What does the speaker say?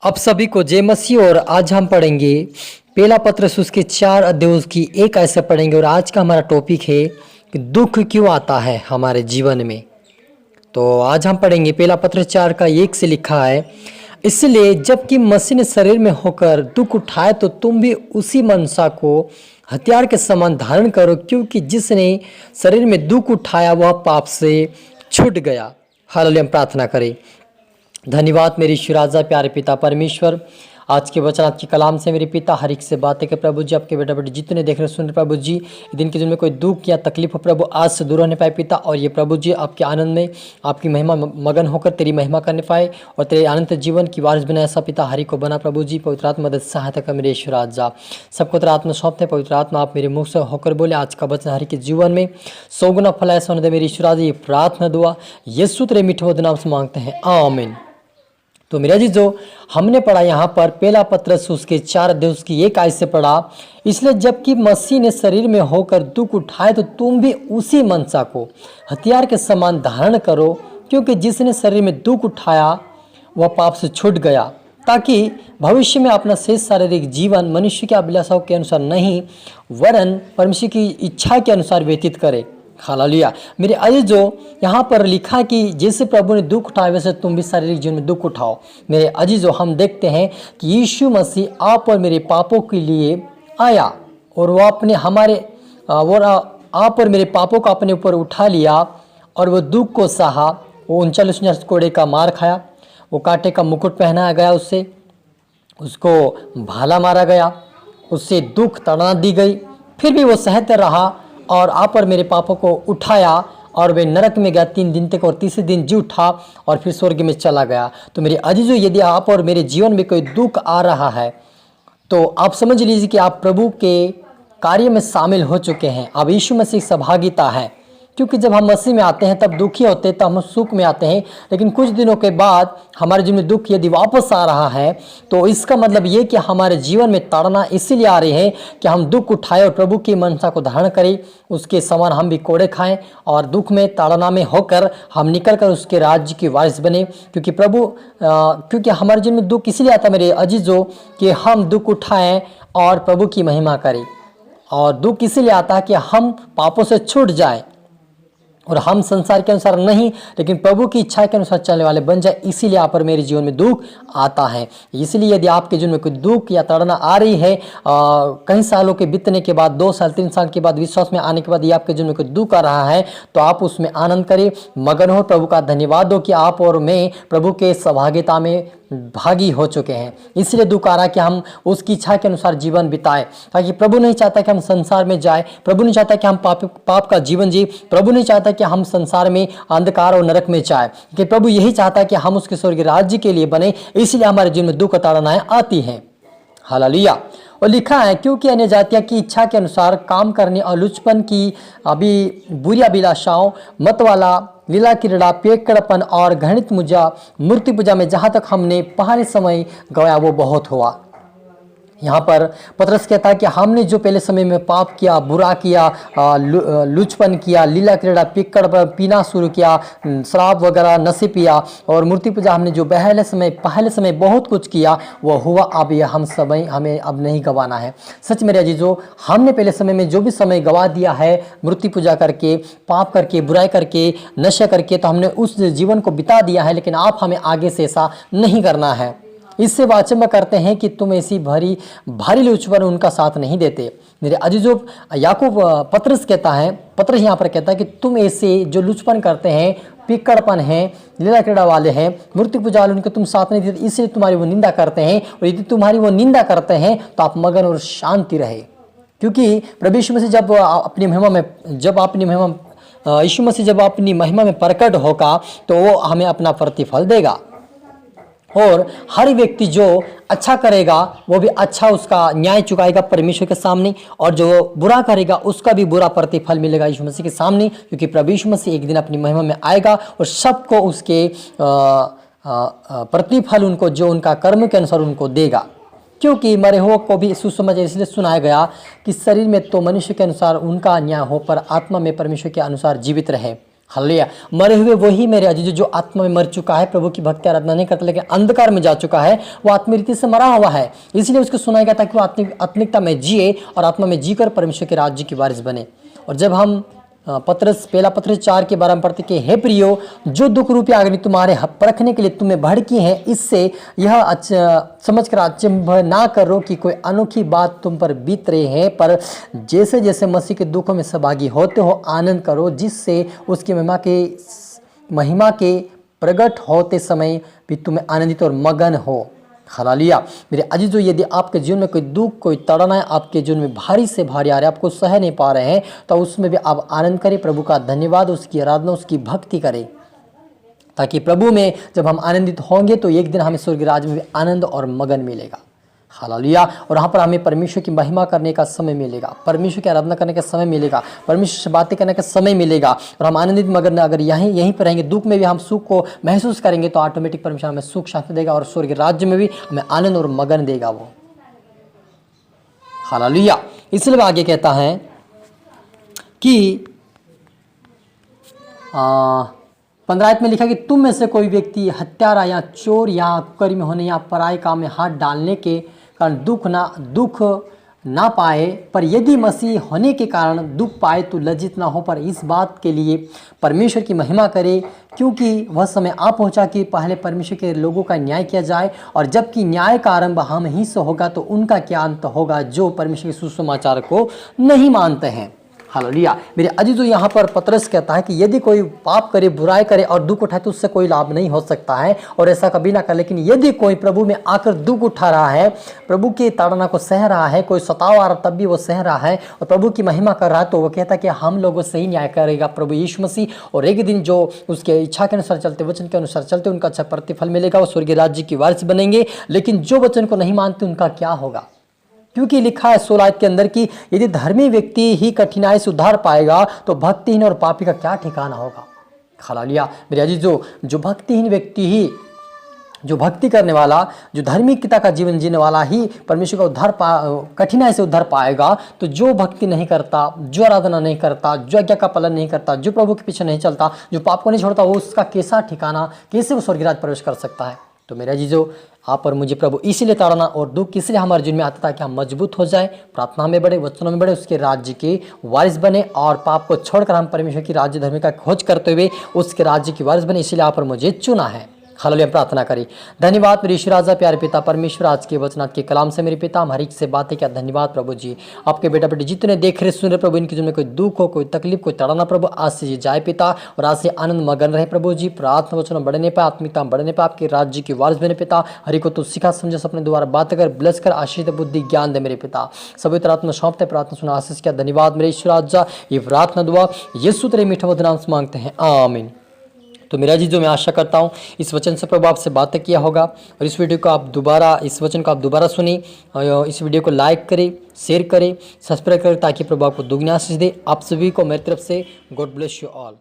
आप सभी को जय मसीह। और आज हम पढ़ेंगे पहला पत्रस उसके 4 अध्यायों की एक ऐसे पढ़ेंगे। और आज का हमारा टॉपिक है कि दुख क्यों आता है हमारे जीवन में। तो आज हम पढ़ेंगे पहला पत्रस 4 का 1 से लिखा है, इसलिए जबकि मसीह ने शरीर में होकर दुख उठाए तो तुम भी उसी मनसा को हथियार के समान धारण करो, क्योंकि जिसने शरीर में दुख उठाया वह पाप से छूट गया। हालेलुया। हम प्रार्थना करें। धन्यवाद मेरी शिराजा प्यारे पिता परमेश्वर, आज के वचन आपके कलाम से मेरे पिता हर एक से बात है कि प्रभु जी आपके बेटा बेटे जितने देख रहे सुन रहे प्रभु जी, दिन के दिन में कोई दुख या तकलीफ हो प्रभु आज से दूर होने पाए पिता। और ये प्रभु जी आपके आनंद में आपकी महिमा मगन होकर तेरी महिमा करने पाए और तेरे अनंत जीवन की वारिस बनाए ऐसा पिता हरि को बना प्रभु जी। पवित्र आत्मा मदद सहायता कर मेरे शिराजा सबको तेरा आत्मा सौंपते। पवित्र आत्मा आप मेरे मुख से होकर बोले आज का वचन हरि के जीवन में 100 गुना फल ऐसा होने दे मेरी शिराजा। ये प्रार्थना दुआ यीशु तेरे मीठे मधुर नाम से मांगते हैं, आमीन। तो मेरा जी जो हमने पढ़ा यहाँ पर पहला पत्रस उसके 4 अध्याय उसकी 1 आयत से पढ़ा, इसलिए जबकि मसीह ने शरीर में होकर दुख उठाए तो तुम भी उसी मनसा को हथियार के समान धारण करो, क्योंकि जिसने शरीर में दुख उठाया वह पाप से छूट गया, ताकि भविष्य में अपना शेष शारीरिक जीवन मनुष्य की अभिलाषाओं के अनुसार नहीं वरन परमेश्वर की इच्छा के अनुसार व्यतीत करे। हालेलुया। मेरे अजीजों, यहाँ पर लिखा कि जैसे प्रभु ने दुख उठाया वैसे तुम भी शारीरिक जीवन में दुख उठाओ। मेरे अजीजों, हम देखते हैं कि यीशु मसीह आप और मेरे पापों के लिए आया और वो अपने आप और मेरे पापों को अपने ऊपर उठा लिया और वो दुख को सहा। वो 39 कोड़े का मार खाया, वो कांटे का मुकुट पहनाया गया, उसको भाला मारा गया, उससे दुख तड़ना दी गई, फिर भी वो सहते रहा और आप और मेरे पापों को उठाया और वे नरक में गया 3 दिन तक और तीसरे दिन जी उठा और फिर स्वर्ग में चला गया। तो मेरे अजीजों, यदि आप और मेरे जीवन में कोई दुख आ रहा है तो आप समझ लीजिए कि आप प्रभु के कार्य में शामिल हो चुके हैं। अब यीशु मसीह सहभागिता है, क्योंकि जब हम मसीह में आते हैं तब दुखी होते हैं, तब हम सुख में आते हैं, लेकिन कुछ दिनों के बाद हमारे जीवन में दुख यदि वापस आ रहा है तो इसका मतलब ये कि हमारे जीवन में ताड़ना इसीलिए आ रही है कि हम दुख उठाए और प्रभु की मनसा को धारण करें, उसके समान हम भी कोड़े खाएं और दुख में ताड़ना में होकर हम निकल कर उसके राज्य की वारिस बने। क्योंकि हमारे जीवन में दुख इसलिए आता मेरे अजीजों कि हम दुख उठाएं और प्रभु की महिमा करें, और दुख इसीलिए आता है कि हम पापों से छूट जाएं और हम संसार के अनुसार नहीं लेकिन प्रभु की इच्छा के अनुसार चलने वाले बन जाए। इसीलिए आप पर मेरे जीवन में दुख आता है। इसलिए यदि आपके जीवन में कोई दुख या ताड़ना आ रही है कई सालों के बीतने के बाद, 2 साल 3 साल के बाद, विश्वास में आने के बाद ये आपके जीवन में कोई दुख आ रहा है तो आप उसमें आनंद करें, मगन हो, प्रभु का धन्यवाद हो कि आप और मैं प्रभु के सहभागिता में भागी हो चुके हैं। इसलिए दुख आ रहा है कि हम उसकी इच्छा के अनुसार जीवन बिताएं, ताकि प्रभु नहीं चाहता कि हम संसार में जाए, प्रभु नहीं चाहता कि हम पाप का जीवन जिए, प्रभु नहीं चाहता कि हम संसार में अंधकार और नरक में जाए, कि प्रभु यही चाहता है कि हम उसके स्वर्गीय राज्य के लिए बने। इसलिए हमारे जीवन में दुख ताड़नाएं आती हैं। हालेलुया। और लिखा है, क्योंकि अन्य जातियों की इच्छा के अनुसार काम करने और लुचपन की बुरी अभिलाषाओं, मतवाला, लीला क्रीड़ा, पेकड़पन और घृणित मूर्ति पूजा में जहाँ तक हमने पहले समय गवाया वो बहुत हुआ। यहाँ पर पत्रस कहता है कि हमने जो पहले समय में पाप किया, बुरा किया, लुचपन किया, लीला क्रीड़ा, पिक्कड़ पीना शुरू किया, शराब वगैरह नशे पिया और मूर्ति पूजा, हमने जो पहले समय बहुत कुछ किया वो हुआ। अब यह हमें अब नहीं गंवाना है। सच मेरे अजीजों, हमने पहले समय में जो भी समय गंवा दिया है मूर्ति पूजा करके, पाप करके, बुराई करके, नशे करके, तो हमने उस जीवन को बिता दिया है। लेकिन आप हमें आगे से ऐसा नहीं करना है। इससे वाचन में करते हैं कि तुम ऐसी भारी लुचपन उनका साथ नहीं देते। मेरे अजीजों, याकूब पत्रस यहाँ पर कहता है कि तुम ऐसे जो लुचपन करते हैं, पिक्कड़पन है, लीला क्रीड़ा वाले हैं, मूर्ति पूजा वाले, उनके तुम साथ नहीं देते, इसलिए तुम्हारी वो निंदा करते हैं। और यदि तुम्हारी वो निंदा करते हैं तो आप मगन और शांति रहे, क्योंकि प्रभु यीशु मसीह जब अपनी महिमा में प्रकट होगा तो वो हमें अपना प्रतिफल देगा। और हर व्यक्ति जो अच्छा करेगा वो भी अच्छा उसका न्याय चुकाएगा परमेश्वर के सामने, और जो बुरा करेगा उसका भी बुरा प्रतिफल मिलेगा यीशु मसीह के सामने, क्योंकि प्रभु यीशु मसीह एक दिन अपनी महिमा में आएगा और सबको उसके प्रतिफल उनको जो उनका कर्म के अनुसार उनको देगा। क्योंकि मरे हुए को भी सुसमाचार इसलिए सुनाया गया कि शरीर में तो मनुष्य के अनुसार उनका न्याय हो, पर आत्मा में परमेश्वर के अनुसार जीवित रहे। हालेलुया। मरे हुए वही मेरे अजीज जो आत्मा में मर चुका है, प्रभु की भक्ति आराधना नहीं करता लेकिन अंधकार में जा चुका है, वो आत्मीय रीति से मरा हुआ है। इसलिए उसको सुनाया गया था कि वो आत्मिकता में जिए और आत्मा में जीकर परमेश्वर के राज्य की वारिस बने। और जब हम पहला पत्रस 4 के 12 में पढ़ते कि हे प्रियो, जो दुख रूपी अग्नि तुम्हारे परखने के लिए तुम्हें भड़की है, इससे यह समझ कर अचंभ ना करो कि कोई अनोखी बात तुम पर बीत रही है, पर जैसे जैसे मसीह के दुखों में सहभागी होते हो आनंद करो, जिससे उसकी महिमा के प्रकट होते समय भी तुम्हें आनंदित और मगन हो। हालेलुया। मेरे अजीजों, यदि आपके जीवन में कोई दुख, कोई ताड़ना है, आपके जीवन में भारी से भारी आ रहा है, आपको सह नहीं पा रहे हैं, तो उसमें भी आप आनंद करें, प्रभु का धन्यवाद, उसकी आराधना, उसकी भक्ति करें, ताकि प्रभु में जब हम आनंदित होंगे तो एक दिन हमें स्वर्ग राज्य में भी आनंद और मगन मिलेगा। हालेलुया। और वहाँ पर हमें परमेश्वर की महिमा करने का समय मिलेगा, परमेश्वर की आराधना करने का समय मिलेगा, परमेश्वर से बातें करने का समय मिलेगा, और हम आनंदित मगन अगर यहीं पर रहेंगे, दुख में भी हम सुख को महसूस करेंगे, तो ऑटोमेटिक परमेश्वर हमें सुख शांति देगा और स्वर्ग राज्य में भी हमें आनंद और मगन देगा वो। हालेलुया। इसलिए आगे कहता है कि 15 आयत में लिखा कि तुम में से कोई व्यक्ति हत्यारा या चोर या कुकर्मी होने या पराये काम में हाथ डालने के कारण दुख ना पाए, पर यदि मसीह होने के कारण दुख पाए तो लज्जित ना हो, पर इस बात के लिए परमेश्वर की महिमा करे, क्योंकि वह समय आ पहुंचा कि पहले परमेश्वर के लोगों का न्याय किया जाए, और जबकि न्याय का आरंभ हम ही से होगा तो उनका क्या अंत होगा जो परमेश्वर के सुसमाचार को नहीं मानते हैं। हालेलुया। मेरे अजीजों, यहाँ पर पतरस कहता है कि यदि कोई पाप करे, बुराई करे और दुख उठाए तो उससे कोई लाभ नहीं हो सकता है, और ऐसा कभी ना कर। लेकिन यदि कोई प्रभु में आकर दुख उठा रहा है, प्रभु की ताड़ना को सह रहा है, कोई सताव आ रहा तब भी वो सह रहा है और प्रभु की महिमा कर रहा है, तो वो कहता है कि हम लोगों से ही न्याय करेगा प्रभु यीशु मसीह, और एक दिन जो उसके इच्छा के अनुसार चलते, वचन के अनुसार चलते, उनका अच्छा प्रतिफल मिलेगा, वो स्वर्गीय राज्य की वारिस बनेंगे। लेकिन जो वचन को नहीं मानते उनका क्या होगा? क्योंकि लिखा है 16 आयत के अंदर कि यदि धर्मी व्यक्ति ही कठिनाई से उद्धार पाएगा तो भक्तिहीन और पापी का क्या ठिकाना होगा। हालेलुया। मेरे अजीजों, जो भक्तिहीन व्यक्ति ही, जो भक्ति करने वाला, जो धार्मिकता का जीवन जीने वाला ही परमेश्वर का उद्धार कठिनाई से उद्धार पाएगा, तो जो भक्ति नहीं करता, जो आराधना नहीं करता, जो आज्ञा का पालन नहीं करता, जो प्रभु के पीछे नहीं चलता, जो पाप को नहीं छोड़ता, वो उसका कैसा ठिकाना, कैसे वो स्वर्गीय राज्य प्रवेश कर सकता है। तो मेरा जीजो, आप और मुझे प्रभु इसीलिए ताड़ना और दुख इसलिए हमारे जीवन में आता ताकि हम मजबूत हो जाए, प्रार्थना में बढ़े, वचनों में बढ़े, उसके राज्य के वारिस बने, और पाप को छोड़कर हम परमेश्वर की राज्य धर्म का खोज करते हुए उसके राज्य की वारिस बने। इसीलिए आप और मुझे चुना है। हालेलुया। प्रार्थना करें। धन्यवाद मेरे ईश्वर राजा, प्यारे पिता परमेश्वर, आज के वचन के कलाम से मेरे पिता हम हर एक से बातें क्या धन्यवाद प्रभु जी। आपके बेटा बेटी जितने देख रहे सुन रहे प्रभु, इनके जीवन में कोई दुख हो, कोई तकलीफ, कोई तड़ाना प्रभु, आज से ये जाए पिता, और आज से आनंद मगन रहे प्रभु जी। प्रार्थना वचन बढ़ने पाए, आत्मिकता बढ़ने पाए, आपके राज्य की वारिस बने पिता। हरि को तो सिखा समझे, अपने द्वारा बात कर, ब्लेस कर, आशीष बुद्धि ज्ञान दे मेरे पिता। सभी प्रार्थना सौंपते, प्रार्थना सुना आशीष क्या धन्यवाद मेरे ईश्वर राजा। ये प्रार्थना दुआ यीशु तेरे मीठे मधुर नाम से मांगते हैं, आमीन। तो मेरा जी, जो मैं आशा करता हूँ इस वचन से प्रभु आपसे बातें किया होगा, और इस वीडियो को आप दोबारा, इस वचन को आप दोबारा सुनी, और इस वीडियो को लाइक करें, शेयर करें, सब्सक्राइब करें, ताकि प्रभु आपको दुगनी आशीष दे। आप सभी को मेरी तरफ से गॉड ब्लेस यू ऑल।